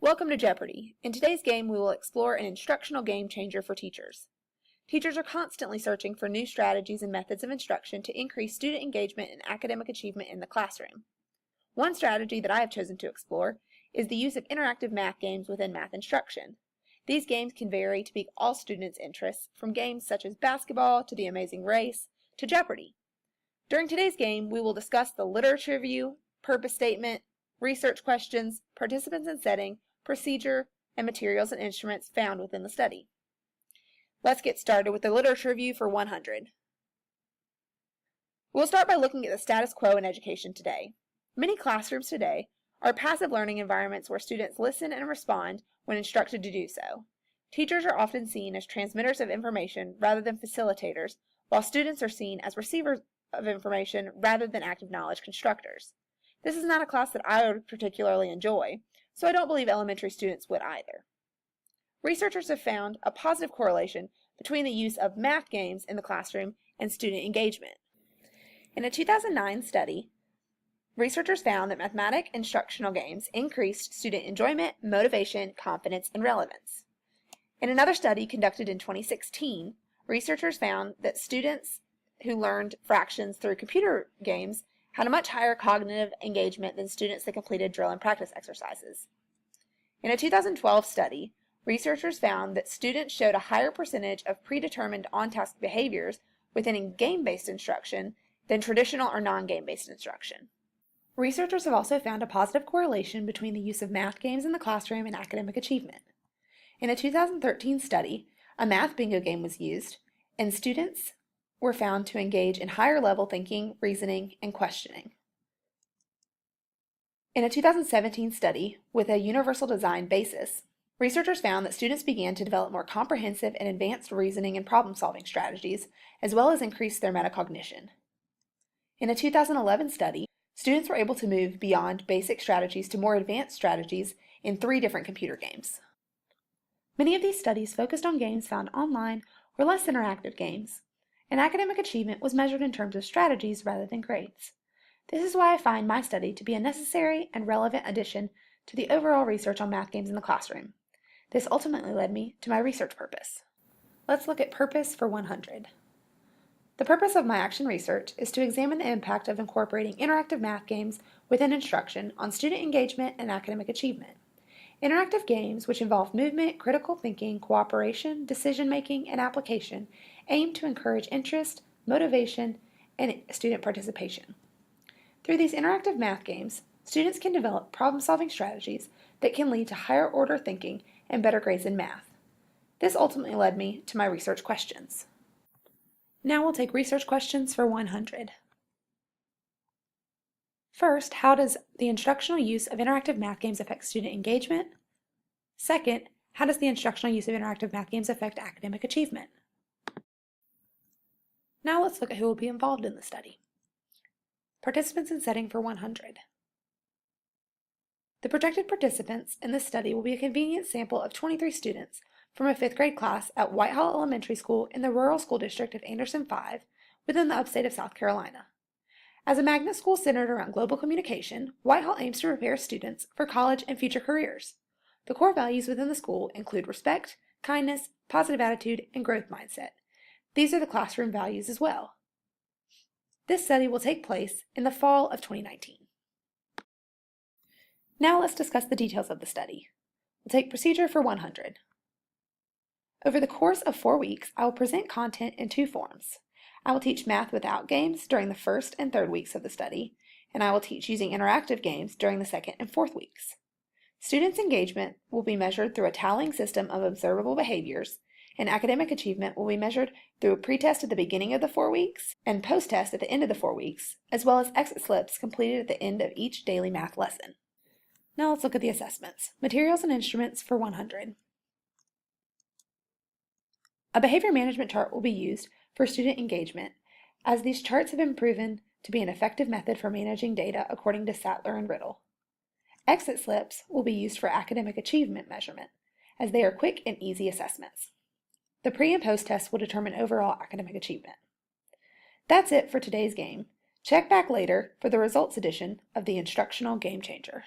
Welcome to Jeopardy! In today's game, we will explore an instructional game changer for teachers. Teachers are constantly searching for new strategies and methods of instruction to increase student engagement and academic achievement in the classroom. One strategy that I have chosen to explore is the use of interactive math games within math instruction. These games can vary to pique all students' interests, from games such as basketball to The Amazing Race to Jeopardy! During today's game, we will discuss the literature review, purpose statement, research questions, participants and setting, procedure, and materials and instruments found within the study. Let's get started with the literature review for 100. We'll start by looking at the status quo in education today. Many classrooms today are passive learning environments where students listen and respond when instructed to do so. Teachers are often seen as transmitters of information rather than facilitators, while students are seen as receivers of information rather than active knowledge constructors. This is not a class that I would particularly enjoy, so I don't believe elementary students would either. Researchers have found a positive correlation between the use of math games in the classroom and student engagement. In a 2009 study, researchers found that mathematic instructional games increased student enjoyment, motivation, confidence, and relevance. In another study conducted in 2016, researchers found that students who learned fractions through computer games had a much higher cognitive engagement than students that completed drill and practice exercises. In a 2012 study, researchers found that students showed a higher percentage of predetermined on-task behaviors within game-based instruction than traditional or non-game-based instruction. Researchers have also found a positive correlation between the use of math games in the classroom and academic achievement. In a 2013 study, a math bingo game was used, and students were found to engage in higher level thinking, reasoning, and questioning. In a 2017 study with a universal design basis, researchers found that students began to develop more comprehensive and advanced reasoning and problem-solving strategies, as well as increase their metacognition. In a 2011 study, students were able to move beyond basic strategies to more advanced strategies in 3 different computer games. Many of these studies focused on games found online or less interactive games, and academic achievement was measured in terms of strategies rather than grades. This is why I find my study to be a necessary and relevant addition to the overall research on math games in the classroom. This ultimately led me to my research purpose. Let's look at purpose for 100. The purpose of my action research is to examine the impact of incorporating interactive math games within instruction on student engagement and academic achievement. Interactive games, which involve movement, critical thinking, cooperation, decision-making, and application, aim to encourage interest, motivation, and student participation. Through these interactive math games, students can develop problem-solving strategies that can lead to higher-order thinking and better grades in math. This ultimately led me to my research questions. Now we'll take research questions for 100. First, how does the instructional use of interactive math games affect student engagement? Second, how does the instructional use of interactive math games affect academic achievement? Now let's look at who will be involved in the study. Participants and setting for 100. The projected participants in this study will be a convenient sample of 23 students from a 5th grade class at Whitehall Elementary School in the rural school district of Anderson 5 within the upstate of South Carolina. As a magnet school centered around global communication, Whitehall aims to prepare students for college and future careers. The core values within the school include respect, kindness, positive attitude, and growth mindset. These are the classroom values as well. This study will take place in the fall of 2019. Now let's discuss the details of the study. We'll take procedure for 100. Over the course of 4 weeks, I will present content in 2 forms. I will teach math without games during the 1st and 3rd weeks of the study, and I will teach using interactive games during the 2nd and 4th weeks. Students' engagement will be measured through a tallying system of observable behaviors, and academic achievement will be measured through a pretest at the beginning of the 4 weeks and post-test at the end of the 4 weeks, as well as exit slips completed at the end of each daily math lesson. Now let's look at the assessments. Materials and instruments for 100. A behavior management chart will be used for student engagement, as these charts have been proven to be an effective method for managing data according to Sattler and Riddle. Exit slips will be used for academic achievement measurement, as they are quick and easy assessments. The pre and post tests will determine overall academic achievement. That's it for today's game. Check back later for the results edition of the Instructional Game Changer.